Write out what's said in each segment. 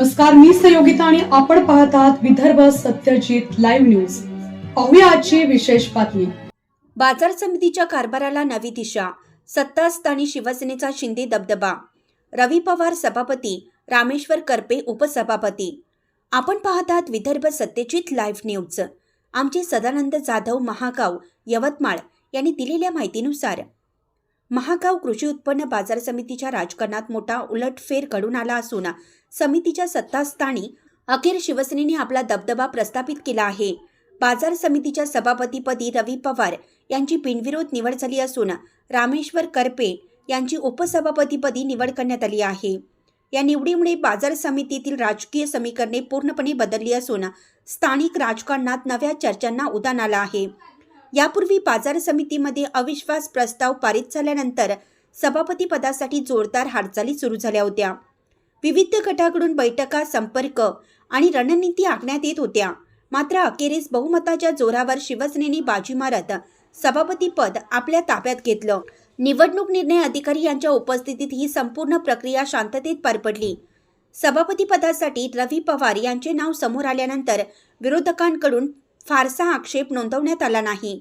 नमस्कार, मी सहयोगिता आणि आपण पाहत आहात विदर्भ सत्यजित लाईव्ह न्यूज। पाहूया आजची विशेष बातमी। बाजार समितीच्या कारभाराला नवी दिशा, सत्तास्थानी शिवसेनेचा शिंदे दबदबा, रवी पवार सभापती, रामेश्वर करपे उपसभापती। आपण पाहत आहात विदर्भ सत्यजित लाईव्ह न्यूज। आमचे सदानंद जाधव महागाव यवतमाळ यांनी दिलेल्या माहितीनुसार महागाव कृषी उत्पन्न बाजार समितीच्या राजकारणात मोठा उलटफेर घडून आला असून समितीच्या सत्तास्थानी अखेर शिवसेनेने आपला दबदबा प्रस्थापित केला आहे। बाजार समितीच्या सभापतीपदी रवी पवार यांची बिनविरोध निवड झाली असून रामेश्वर करपे यांची उपसभापतीपदी निवड करण्यात आली आहे। या निवडीमुळे बाजार समितीतील राजकीय समीकरणे पूर्णपणे बदलली असून स्थानिक राजकारणात नव्या चर्चांना उधाण आलं आहे। यापूर्वी बाजार समितीमध्ये अविश्वास प्रस्ताव पारित झाल्यानंतर सभापती पदासाठी जोरदार हालचाली सुरू झाल्या होत्या। विविध गटाकडून बैठका, संपर्क आणि रणनीती आखण्यात येत होत्या। मात्र अखेरीस बहुमताच्या जोरावर शिवसेनेने बाजी मारत सभापतीपद आपल्या ताब्यात घेतलं। निवडणूक निर्णय अधिकारी यांच्या उपस्थितीत ही संपूर्ण प्रक्रिया शांततेत पार पडली। सभापती पदासाठी रवी पवार यांचे नाव समोर आल्यानंतर विरोधकांकडून फारसा आक्षेप नोंदवण्यात आला नाही,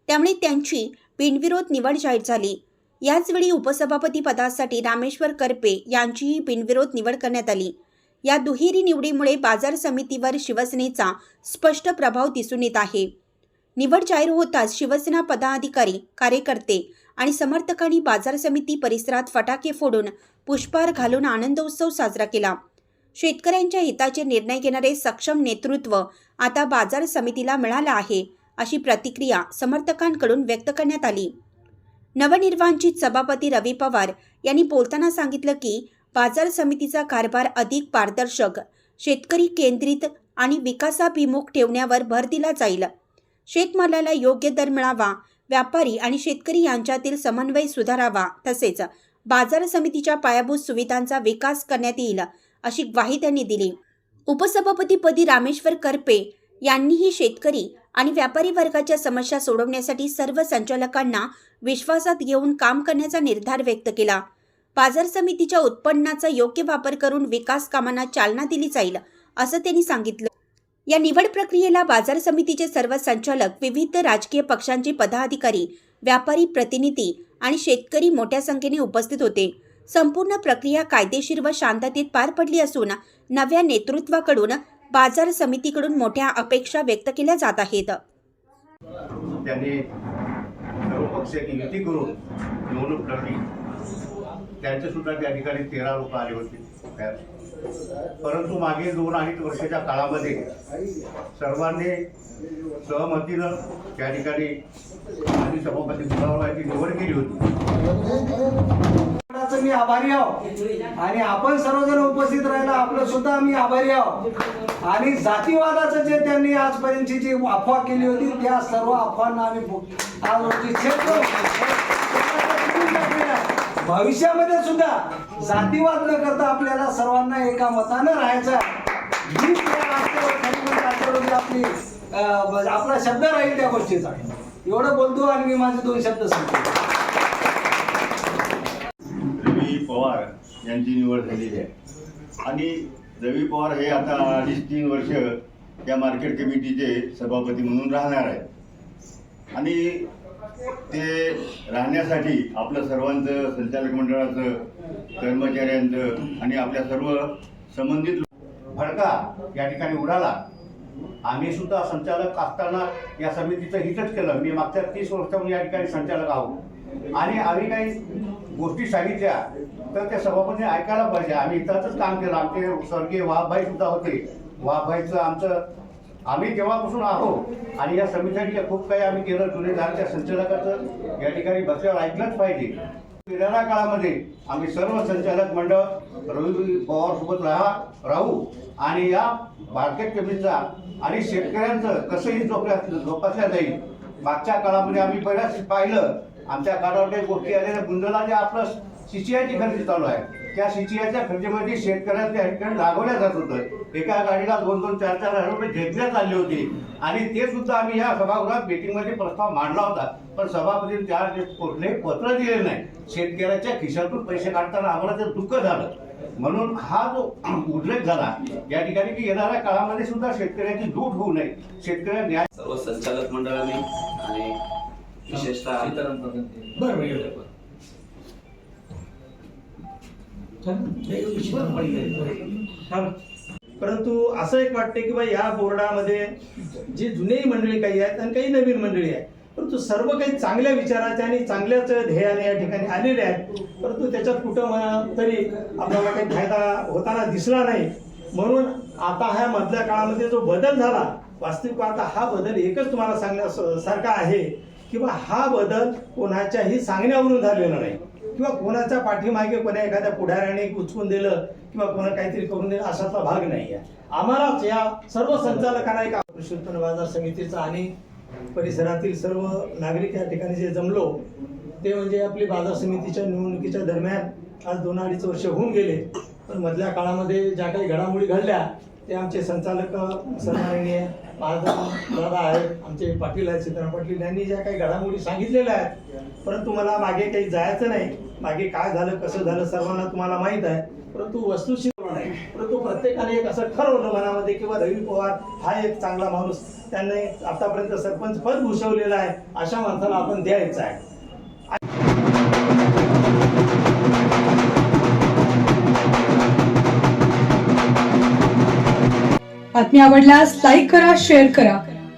त्यामुळे त्यांची बिनविरोध निवड जाहीर झाली। याचवेळी उपसभापती पदासाठी रामेश्वर करपे यांचीही बिनविरोध निवड करण्यात आली। या दुहेरी निवडीमुळे बाजार समितीवर शिवसेनेचा स्पष्ट प्रभाव दिसून येत आहे। निवड जाहीर होताच शिवसेना पदाधिकारी, कार्यकर्ते आणि समर्थकांनी बाजार समिती परिसरात फटाके फोडून पुष्पहार घालून आनंदोत्सव साजरा केला। शेतकऱ्यांच्या हिताचे निर्णय घेणारे सक्षम नेतृत्व आता बाजार समितीला मिळालं आहे, अशी प्रतिक्रिया समर्थकांकडून व्यक्त करण्यात आली। नवनिर्वाचित सभापती रवी पवार यांनी बोलताना सांगितलं की बाजार समितीचा कारभार अधिक पारदर्शक, शेतकरी केंद्रित आणि विकासाभिमुख ठेवण्यावर भर दिला जाईल। शेतमालाला योग्य दर मिळावा, व्यापारी आणि शेतकरी यांच्यातील समन्वय सुधारावा, तसेच बाजार समितीच्या पायाभूत सुविधांचा विकास करण्यात येईल, अशी ग्वाही त्यांनी दिली। उपसभापतीपदी रामेश्वर करपे यांनीही शेतकरी आणि व्यापारी वर्गाच्या समस्या सोडवण्यासाठी सर्व संचालकांना विश्वासात घेऊन काम करण्याचा निर्धार व्यक्त केला। बाजार समितीच्या उत्पन्नाचा योग्य वापर करून विकास कामांना चालना दिली जाईल, असं त्यांनी सांगितलं। या निवड प्रक्रियेला बाजार समितीचे सर्व संचालक, विविध राजकीय पक्षांचे पदाधिकारी, व्यापारी प्रतिनिधी आणि शेतकरी मोठ्या संख्येने उपस्थित होते। संपूर्ण प्रक्रिया कायदेशीर व शांततेत पार पडली असून नव्या नेतृत्वाकडून बाजार समितीकडून मोठ्या अपेक्षा व्यक्त केल्या जात आहेत। त्यांनी सर्व पक्षाची युती करून निवडणूक लढली। त्यांचे सुद्धा त्या ठिकाणी 13 लोक आले होते, परंतु मागील 2-2.5 वर्षाच्या काळामध्ये सर्वांनी सहमतीनं त्या ठिकाणी सभापती पदावर निवड केली होती। मी आभारी आहो आणि आपण सर्वजण उपस्थित राहिला आपलं सुद्धा आम्ही आभारी आहो। आणि जातीवादाचं जे त्यांनी आजपर्यंतची जी अफवा केली होती त्या सर्व अफवांना आम्ही आज रोजी भविष्यामध्ये सुद्धा जातीवाद न करता आपल्याला सर्वांना एका मतानं राहायचं ही आपली आपला शब्द राहील त्या गोष्टीचा। एवढं बोलतो आणि मी माझे 2 शब्द सांगतो। रवी पवार यांची निवड झालेली आहे आणि रवी पवार हे आता 2.5-3 वर्ष त्या मार्केट कमिटीचे सभापती म्हणून राहणार आहेत आणि ते राहण्यासाठी आपलं सर्वांचं, संचालक मंडळाचं, कर्मचाऱ्यांचं आणि आपल्या सर्व संबंधित भडका या ठिकाणी उडाला। आम्ही सुद्धा संचालक असताना या समितीचं हितच केलं। मी मागच्या 30 वर्षांपासून या ठिकाणी संचालक आहोत आणि आम्ही काही गोष्टी सांगितल्या तर त्या सभापतीने ऐकायला पाहिजे। आम्ही इथंच काम केलं। आमचे स्वर्गीय वाघभाई सुद्धा होते। वाघभाईचं आम्ही तेव्हापासून आहोत आणि या समितीसाठी खूप काही आम्ही केलं। जुनेदारच्या संचालकाचं या ठिकाणी बसल्यावर ऐकलंच पाहिजे। येणाऱ्या काळामध्ये आम्ही सर्व संचालक मंडळ रवी पवार सोबत राहू आणि या मार्केट कमिटीचा आणि शेतकऱ्यांचं कसंही जोपासल्या जाईल। मागच्या काळामध्ये आम्ही बऱ्याच पाहिलं, आमच्या काळावर काही गोष्टी आलेल्या गुंजला जे आपलं CCIची खरेदी चालू आहे, त्या CCIच्या खरेदीमध्ये शेतकऱ्यांच्या ठिकाणी लागवल्या जात होतं। एका गाडीला 2-2, 4-4 हजार रुपये घेतण्यात आले होते आणि ते सुद्धा आम्ही या सभागृहात मीटिंगमध्ये प्रस्ताव मांडला होता, पण सभापतीने त्या कुठलेही पत्र दिले नाही. शेतकऱ्याच्या खिशातून पैसे काढताना आम्हाला ते दुःख झालं. म्हणून हा जो उल्लेख झाला या ठिकाणी की येणाऱ्या काळामध्ये सुद्धा शेतकऱ्याची लूट होऊ नये, शेतकऱ्या न्याय. सर्व संचालक मंडळाने आणि विशेषतः परंतु असं एक वाटते की बा या बोर्डामध्ये जी जुनी मंडळी काही आहेत आणि काही नवीन मंडळी आहेत, परंतु सर्व काही चांगल्या विचाराचे आणि चांगल्याच ध्येयाने या ठिकाणी आलेले आहेत. परंतु त्याच्यात कुठं तरी आपल्याला काही फायदा होताना दिसला नाही. म्हणून आता ह्या मधल्या काळामध्ये जो बदल झाला, वास्तविक पाहता हा बदल एकच तुम्हाला सांगण्यासारखा आहे किंवा हा बदल कोणाच्याही सांगण्यावरून झालेला नाही किंवा कोणाच्या पाठीमागे कोणा एखाद्या पुढाऱ्याने उचकून दिलं किंवा कोणा काहीतरी करून दिलं असाचा भाग नाही आहे. आम्हालाच या सर्व संचालकांना एक कृषी उत्पन्न बाजार समितीचा आणि परिसरातील सर्व नागरिक या ठिकाणी जे जमलो ते म्हणजे आपली बाजार समितीच्या निवडणुकीच्या दरम्यान आज 2-2.5 वर्ष होऊन गेले. पण मधल्या काळामध्ये ज्या काही घडामोडी घडल्या ते आमचे संचालक सन्माननीय दादा आहेत, आमचे पाटील आहेत, सीताराम पाटील यांनी ज्या काही घडामोडी सांगितलेल्या आहेत. परंतु मला मागे काही जायचं नाही. मागे काय झालं कसं झालं सर्वांना तुम्हाला माहीत आहे. परंतु वस्तुस्थिती नाही. परंतु प्रत्येकाने एक असं ठरवलं मनामध्ये किंवा रवी पवार हा एक चांगला माणूस, त्यांनी आतापर्यंत सरपंच पद भूषवलेलं आहे, अशा माणसाला आपण द्यायचं आहे. बातमी आवडल्यास लाईक करा, शेअर करा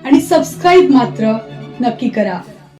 आणि सबस्क्राईब मात्र नक्की करा.